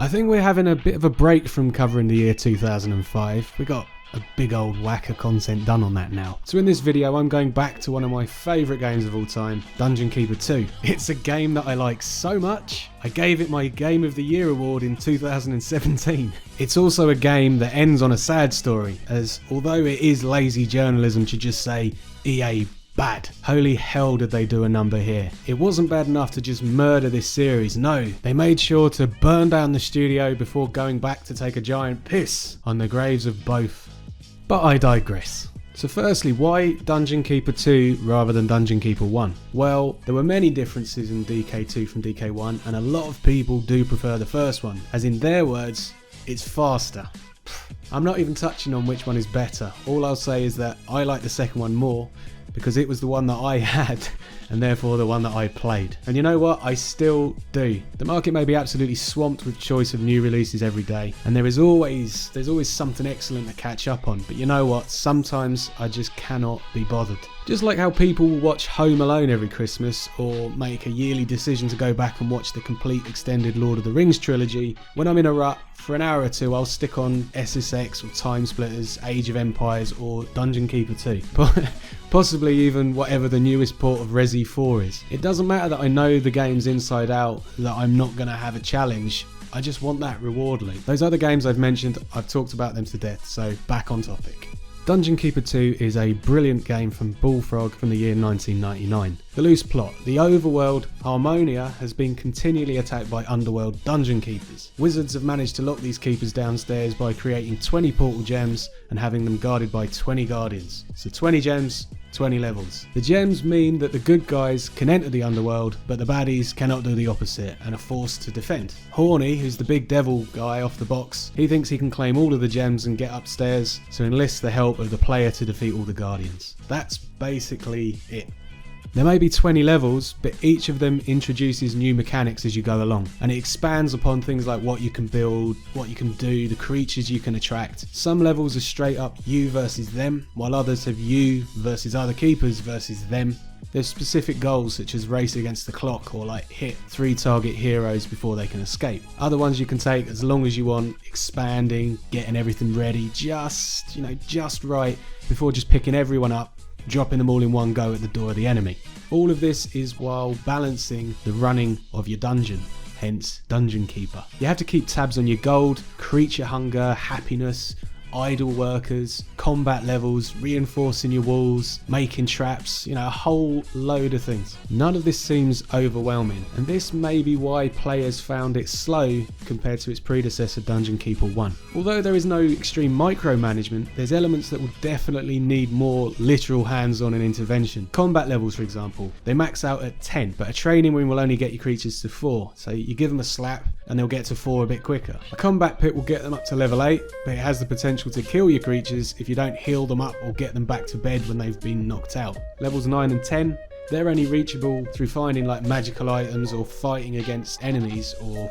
I think we're having a bit of a break from covering the year 2005. We got a big old whack of content done on that now. So in this video I'm going back to one of my favourite games of all time, Dungeon Keeper 2. It's a game that I like so much, I gave it my Game of the Year award in 2017. It's also a game that ends on a sad story, as although it is lazy journalism to just say EA bad, holy hell did they do a number here. It wasn't bad enough to just murder this series, no, they made sure to burn down the studio before going back to take a giant piss on the graves of both. But I digress. So firstly, why Dungeon Keeper 2 rather than Dungeon Keeper 1? Well, there were many differences in DK2 from DK1, and a lot of people do prefer the first one, as in their words, it's faster. I'm not even touching on which one is better. All I'll say is that I like the second one more, because it was the one that I had, and therefore the one that I played. And you know what? I still do. The market may be absolutely swamped with choice of new releases every day, and there's always something excellent to catch up on. But you know what? Sometimes I just cannot be bothered. Just like how people will watch Home Alone every Christmas, or make a yearly decision to go back and watch the complete extended Lord of the Rings trilogy, when I'm in a rut, for an hour or two I'll stick on SSX or Time Splitters, Age of Empires or Dungeon Keeper 2. Possibly even whatever the newest port of Resi 4 is. It doesn't matter that I know the games inside out, that I'm not going to have a challenge. I just want that reward loop. Those other games I've mentioned, I've talked about them to death, so back on topic. Dungeon Keeper 2 is a brilliant game from Bullfrog from the year 1999. The loose plot: the overworld, Harmonia, has been continually attacked by underworld dungeon keepers. Wizards have managed to lock these keepers downstairs by creating 20 portal gems and having them guarded by 20 guardians. So 20 gems, 20 levels. The gems mean that the good guys can enter the underworld, but the baddies cannot do the opposite and are forced to defend. Horny, who's the big devil guy off the box, he thinks he can claim all of the gems and get upstairs, so enlists the help of the player to defeat all the guardians. That's basically it. There may be 20 levels, but each of them introduces new mechanics as you go along, and it expands upon things like what you can build, what you can do, the creatures you can attract. Some levels are straight up you versus them, while others have you versus other keepers versus them. There's specific goals such as race against the clock, or like hit 3 target heroes before they can escape. Other ones you can take as long as you want, expanding, getting everything ready just right before just picking everyone up, dropping them all in one go at the door of the enemy. All of this is while balancing the running of your dungeon, hence Dungeon Keeper. You have to keep tabs on your gold, creature hunger, happiness, idle workers, combat levels, reinforcing your walls, making traps, a whole load of things. None of this seems overwhelming, and this may be why players found it slow compared to its predecessor Dungeon Keeper 1. Although there is no extreme micromanagement, there's elements that will definitely need more literal hands-on and intervention. Combat levels, for example, they max out at 10, but a training room will only get your creatures to 4, so you give them a slap and they'll get to 4 a bit quicker. A combat pit will get them up to level 8, but it has the potential to kill your creatures if you don't heal them up or get them back to bed when they've been knocked out. Levels 9 and 10, they're only reachable through finding like magical items or fighting against enemies or,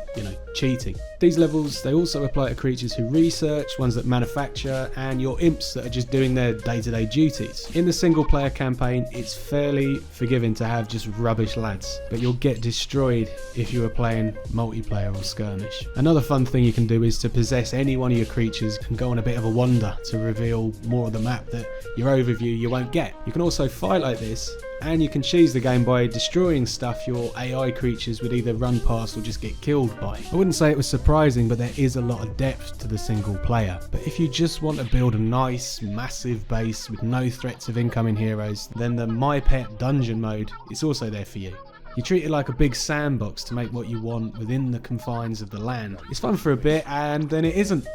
cheating. These levels, they also apply to creatures who research, ones that manufacture, and your imps that are just doing their day-to-day duties. In the single player campaign, it's fairly forgiving to have just rubbish lads, but you'll get destroyed if you are playing multiplayer or skirmish. Another fun thing you can do is to possess any one of your creatures and go on a bit of a wander to reveal more of the map that your overview you won't get. You can also fight like this, and you can cheese the game by destroying stuff your AI creatures would either run past or just get killed by. I wouldn't say it was surprising, but there is a lot of depth to the single player. But if you just want to build a nice, massive base with no threats of incoming heroes, then the My Pet Dungeon mode is also there for you. You treat it like a big sandbox to make what you want within the confines of the land. It's fun for a bit, and then it isn't.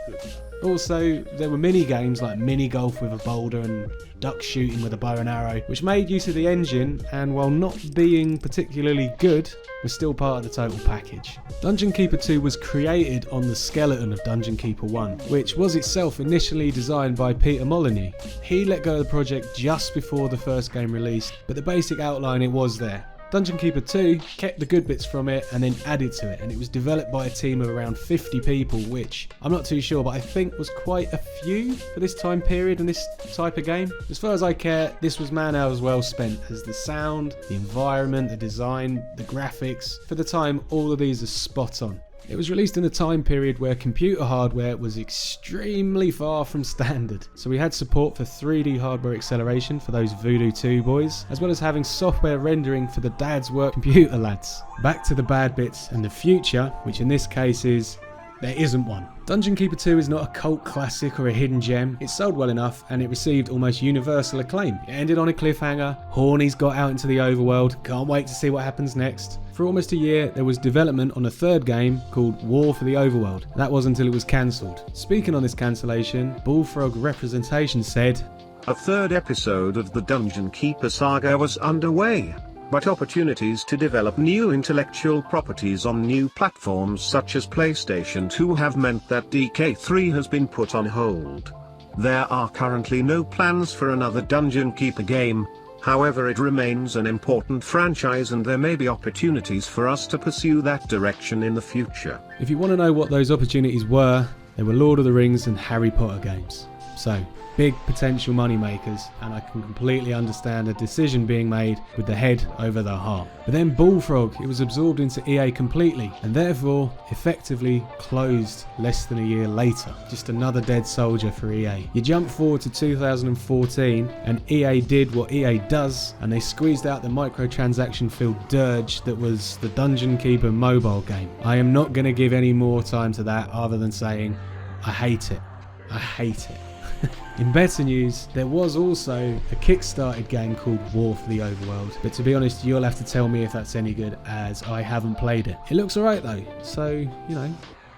Also, there were mini games like mini golf with a boulder and duck shooting with a bow and arrow, which made use of the engine, and while not being particularly good, was still part of the total package. Dungeon Keeper 2 was created on the skeleton of Dungeon Keeper 1, which was itself initially designed by Peter Molyneux. He let go of the project just before the first game released, but the basic outline, it was there. Dungeon Keeper 2 kept the good bits from it and then added to it, and it was developed by a team of around 50 people, which I'm not too sure, but I think was quite a few for this time period and this type of game. As far as I care, this was man hours well spent, as the sound, the environment, the design, the graphics, for the time all of these are spot on. It was released in a time period where computer hardware was extremely far from standard. So we had support for 3D hardware acceleration for those Voodoo 2 boys, as well as having software rendering for the dad's work computer lads. Back to the bad bits and the future, which in this case is there isn't one. Dungeon Keeper 2 is not a cult classic or a hidden gem. It sold well enough and it received almost universal acclaim. It ended on a cliffhanger, Horny's got out into the overworld, can't wait to see what happens next. For almost a year there was development on a third game called War for the Overworld. That was until it was cancelled. Speaking on this cancellation, Bullfrog Representation said, "A third episode of the Dungeon Keeper saga was underway, but opportunities to develop new intellectual properties on new platforms such as PlayStation 2 have meant that DK3 has been put on hold. There are currently no plans for another Dungeon Keeper game, however it remains an important franchise and there may be opportunities for us to pursue that direction in the future." If you want to know what those opportunities were, they were Lord of the Rings and Harry Potter games. So, big potential money makers, and I can completely understand a decision being made with the head over the heart. But then Bullfrog, it was absorbed into EA completely, and therefore effectively closed less than a year later. Just another dead soldier for EA. You jump forward to 2014, and EA did what EA does, and they squeezed out the microtransaction filled dirge that was the Dungeon Keeper mobile game. I am not going to give any more time to that other than saying, I hate it. I hate it. In better news, there was also a kickstarted game called War for the Overworld, but to be honest, you'll have to tell me if that's any good, as I haven't played it. It looks alright though, so, you know,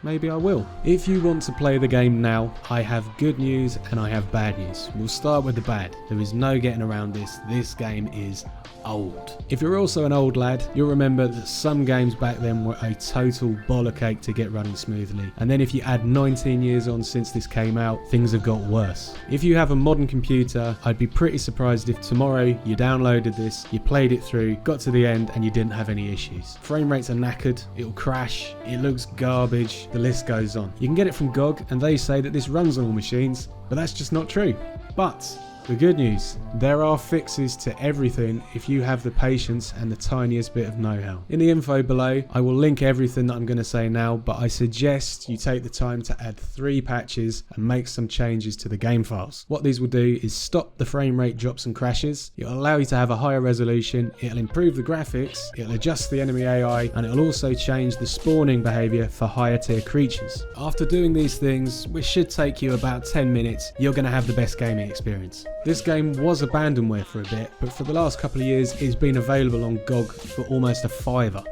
maybe I will. If you want to play the game now, I have good news and I have bad news. We'll start with the bad. There is no getting around this. This game is old. If you're also an old lad, you'll remember that some games back then were a total bollockake to get running smoothly. And then if you add 19 years on since this came out, things have got worse. If you have a modern computer, I'd be pretty surprised if tomorrow you downloaded this, you played it through, got to the end and you didn't have any issues. Frame rates are knackered, it'll crash, it looks garbage, the list goes on. You can get it from GOG and they say that this runs on all machines, but that's just not true. But the good news, there are fixes to everything if you have the patience and the tiniest bit of know-how. In the info below, I will link everything that I'm going to say now, but I suggest you take the time to add 3 patches and make some changes to the game files. What these will do is stop the frame rate drops and crashes, it'll allow you to have a higher resolution, it'll improve the graphics, it'll adjust the enemy AI, and it'll also change the spawning behaviour for higher tier creatures. After doing these things, which should take you about 10 minutes, you're going to have the best gaming experience. This game was abandonware for a bit, but for the last couple of years it's been available on GOG for almost a $5.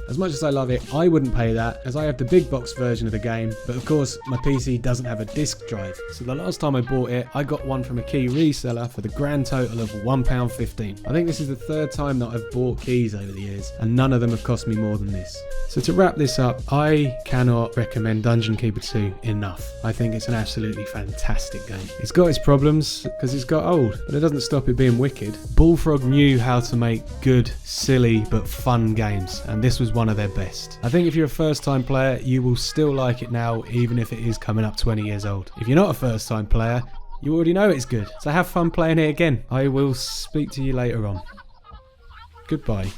As much as I love it, I wouldn't pay that, as I have the big box version of the game, but of course my PC doesn't have a disc drive. So the last time I bought it, I got one from a key reseller for the grand total of £1.15. I think this is the 3rd time that I've bought keys over the years, and none of them have cost me more than this. So to wrap this up, I cannot recommend Dungeon Keeper 2 enough. I think it's an absolutely fantastic game. It's got its problems, because it's got old, but it doesn't stop it being wicked. Bullfrog knew how to make good, silly, but fun games, and this was one of their best. I think if you're a first time player, you will still like it now, even if it is coming up 20 years old. If you're not a first time player, you already know it's good, so have fun playing it again. I will speak to you later on. Goodbye.